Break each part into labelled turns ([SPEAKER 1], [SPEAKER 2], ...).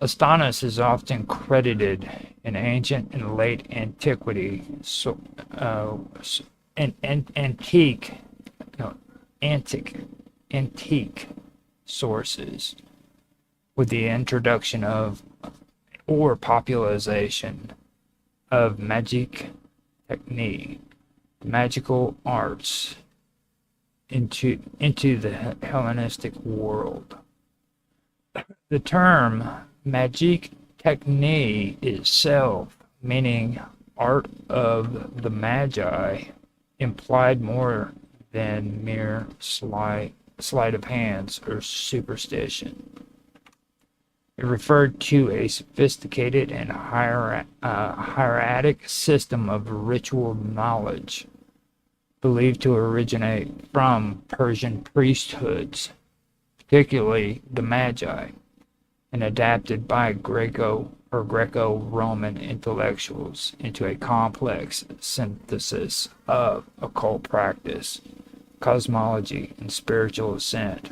[SPEAKER 1] Astonis is often credited in ancient and late antiquity, antique, no, antique sources with the introduction of or popularization of magic technique, magical arts into the Hellenistic world. The term magic technique itself, meaning art of the magi, implied more than mere sleight of hands or superstition. It referred to a sophisticated and hieratic system of ritual knowledge, believed to originate from Persian priesthoods, particularly the Magi, and adapted by Greco-Roman intellectuals into a complex synthesis of occult practice, cosmology, and spiritual ascent.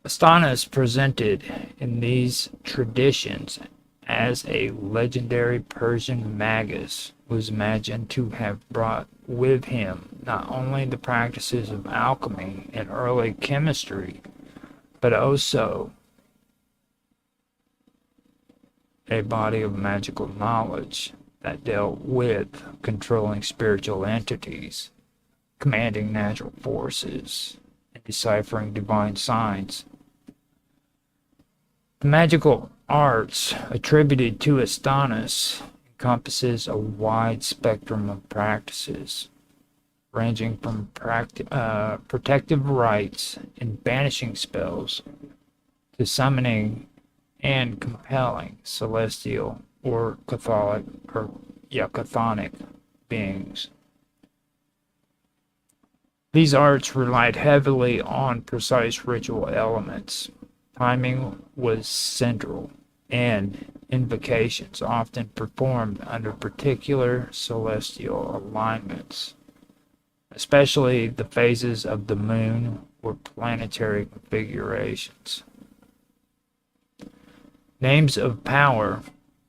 [SPEAKER 1] Astonis presented in these traditions as a legendary Persian magus was imagined to have brought with him not only the practices of alchemy and early chemistry, but also a body of magical knowledge that dealt with controlling spiritual entities, commanding natural forces, and deciphering divine signs. The magical arts attributed to Astonis encompasses a wide spectrum of practices, ranging from protective rites and banishing spells to summoning and compelling celestial or chthonic beings. These arts relied heavily on precise ritual elements. Timing was central, and invocations often performed under particular celestial alignments, especially the phases of the moon or planetary configurations. Names of power,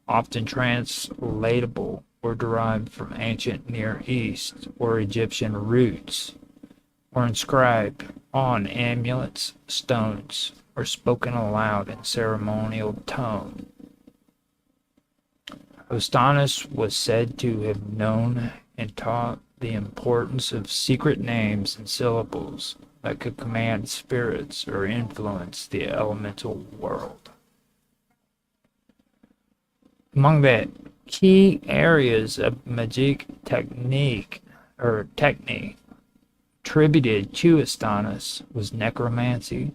[SPEAKER 1] often translatable or derived from ancient Near East or Egyptian roots, were inscribed on amulets, stones, or spoken aloud in ceremonial tone. Astonis was said to have known and taught the importance of secret names and syllables that could command spirits or influence the elemental world. Among the key areas of magic technique attributed to Astonis was necromancy,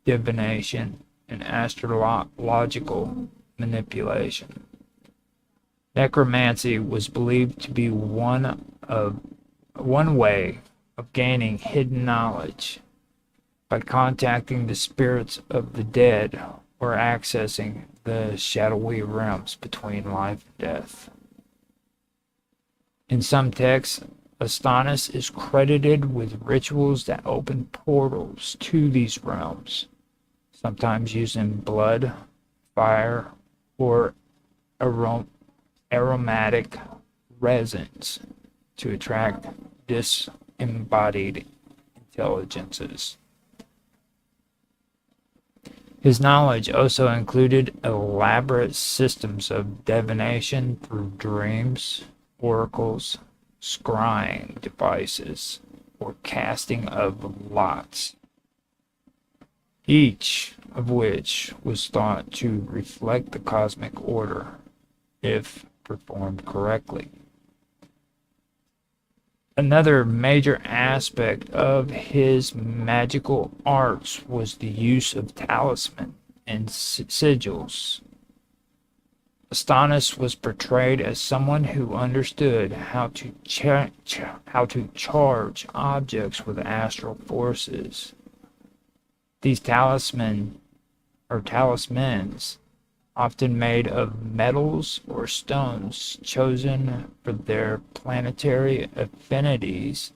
[SPEAKER 1] divination, and astrological manipulation. Necromancy was believed to be one way of gaining hidden knowledge by contacting the spirits of the dead or accessing the shadowy realms between life and death. In some texts, Astonis is credited with rituals that open portals to these realms, sometimes using blood, fire, or aromatic resins to attract disembodied intelligences. His knowledge also included elaborate systems of divination through dreams, oracles, scrying devices, or casting of lots, each of which was thought to reflect the cosmic order if performed correctly. Another major aspect of his magical arts was the use of talisman and sigils. Astonis was portrayed as someone who understood how to charge objects with astral forces. These talismans, often made of metals or stones chosen for their planetary affinities,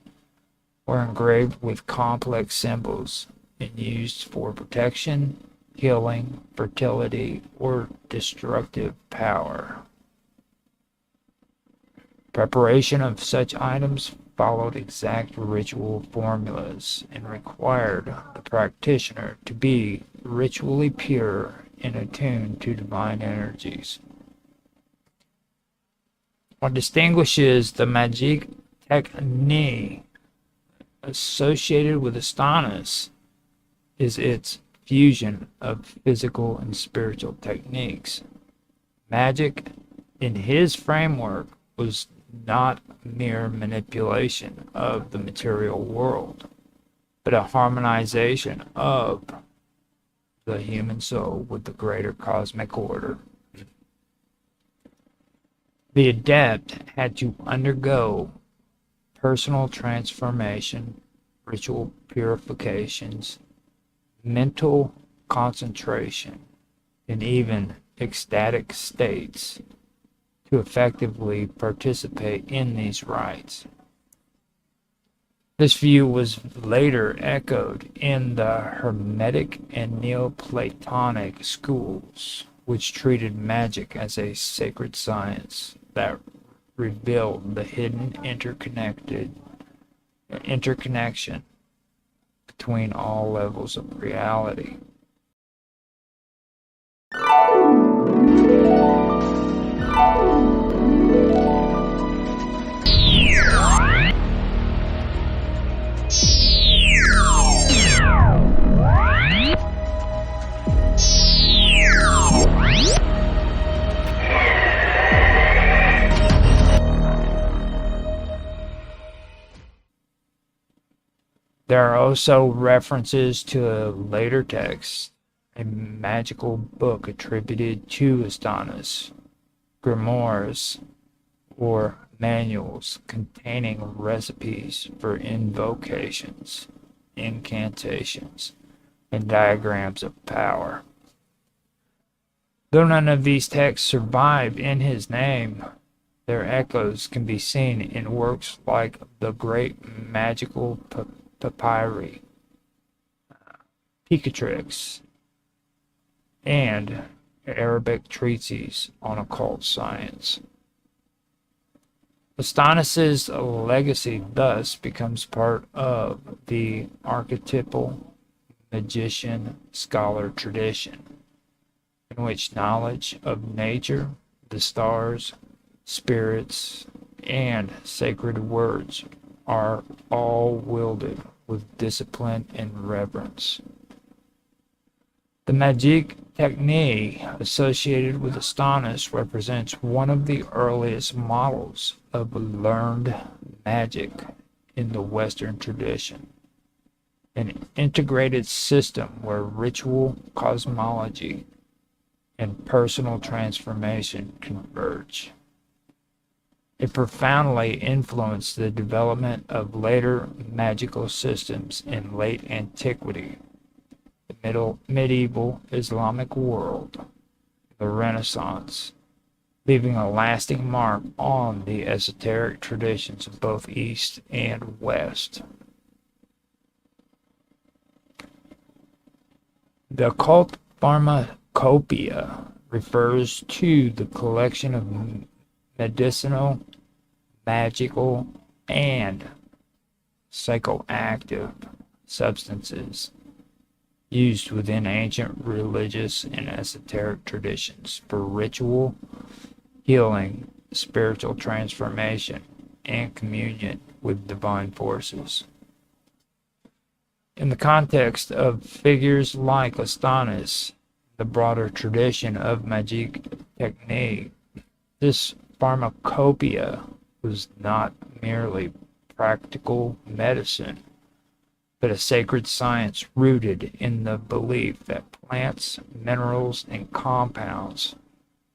[SPEAKER 1] were engraved with complex symbols and used for protection, healing, fertility, or destructive power. Preparation of such items followed exact ritual formulas and required the practitioner to be ritually pure and attuned to divine energies. What distinguishes the magic technique associated with Astonis is its fusion of physical and spiritual techniques. Magic, in his framework, was not mere manipulation of the material world, but a harmonization of the human soul with the greater cosmic order. The adept had to undergo personal transformation, ritual purifications, mental concentration, and even ecstatic states to effectively participate in these rites. This view was later echoed in the Hermetic and Neoplatonic schools, which treated magic as a sacred science that revealed the hidden interconnection between all levels of reality. There are also references to a later text, a magical book attributed to Astonis, grimoires, or manuals containing recipes for invocations, incantations, and diagrams of power. Though none of these texts survive in his name, their echoes can be seen in works like the Great Magical Papyri, Picatrix, and Arabic treatises on occult science. Astonis's legacy thus becomes part of the archetypal magician scholar tradition, in which knowledge of nature, the stars, spirits, and sacred words are all wielded with discipline and reverence. The magic technique associated with Astonis represents one of the earliest models of learned magic in the Western tradition, an integrated system where ritual, cosmology, and personal transformation converge. It profoundly influenced the development of later magical systems in late antiquity, the medieval Islamic world, the Renaissance, leaving a lasting mark on the esoteric traditions of both East and West. The occult pharmacopoeia refers to the collection of medicinal, magical, and psychoactive substances used within ancient religious and esoteric traditions for ritual, healing, spiritual transformation, and communion with divine forces. In the context of figures like Astonis, the broader tradition of magic technique, this pharmacopoeia was not merely practical medicine, but a sacred science rooted in the belief that plants, minerals, and compounds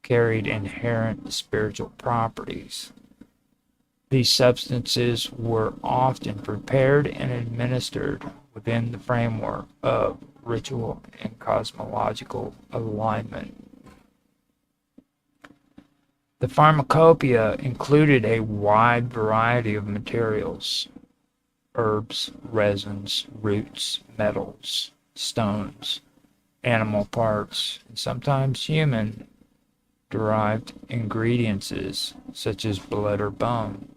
[SPEAKER 1] carried inherent spiritual properties. These substances were often prepared and administered within the framework of ritual and cosmological alignment. The pharmacopoeia included a wide variety of materials: herbs, resins, roots, metals, stones, animal parts, and sometimes human derived ingredients such as blood or bone.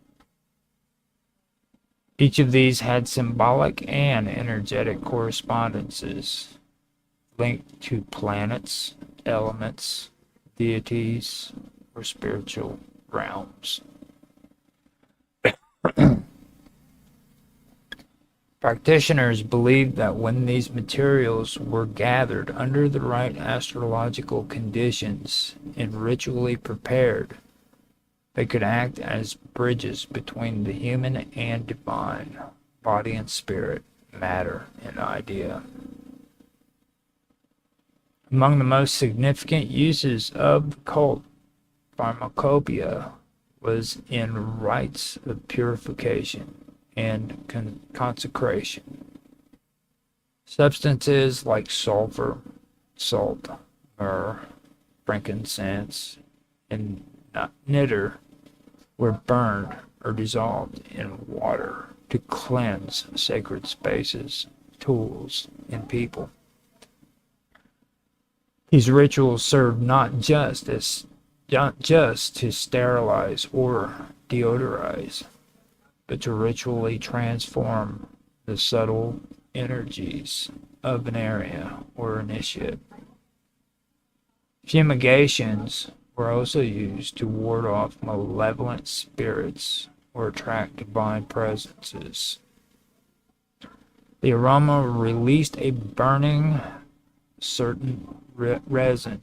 [SPEAKER 1] Each of these had symbolic and energetic correspondences linked to planets, elements, deities, or spiritual realms. Practitioners believed that when these materials were gathered under the right astrological conditions and ritually prepared, they could act as bridges between the human and divine, body and spirit, matter and idea. Among the most significant uses of the occult pharmacopoeia was in rites of purification and consecration. Substances like sulfur, salt, myrrh, frankincense, and niter were burned or dissolved in water to cleanse sacred spaces, tools, and people. These rituals served not just to sterilize or deodorize, but to ritually transform the subtle energies of an area or initiate. Fumigations were also used to ward off malevolent spirits or attract divine presences. The aroma released a burning certain resin.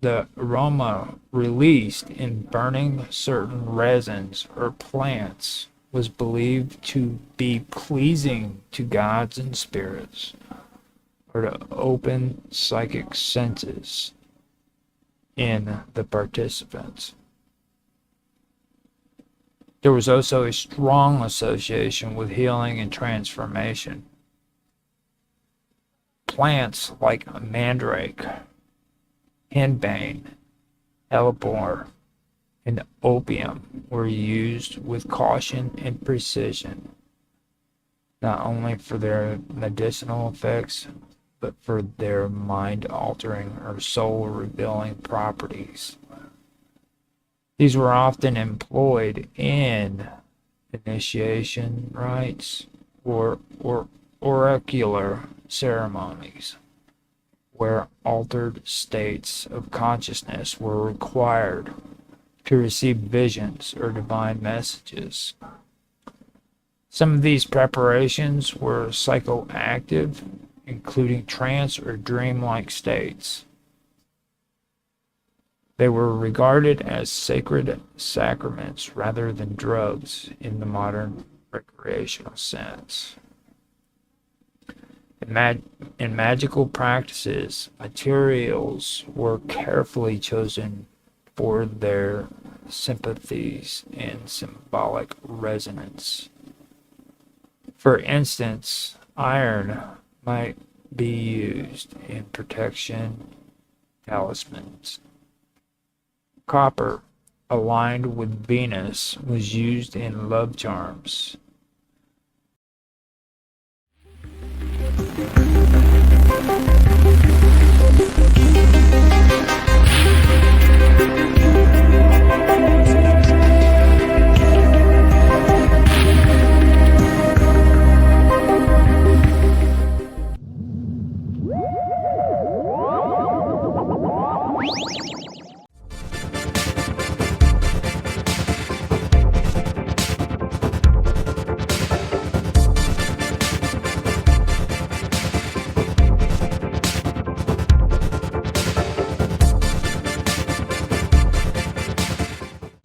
[SPEAKER 1] The aroma released in burning certain resins or plants was believed to be pleasing to gods and spirits, or to open psychic senses in the participants. There was also a strong association with healing and transformation. Plants like mandrake, henbane, hellebore, and opium were used with caution and precision, not only for their medicinal effects, but for their mind-altering or soul-revealing properties. These were often employed in initiation rites or oracular ceremonies, where altered states of consciousness were required to receive visions or divine messages. Some of these preparations were psychoactive, including trance or dreamlike states. They were regarded as sacred sacraments rather than drugs in the modern recreational sense. In magical practices, materials were carefully chosen for their sympathies and symbolic resonance. For instance, iron might be used in protection talismans. Copper, aligned with Venus, was used in love charms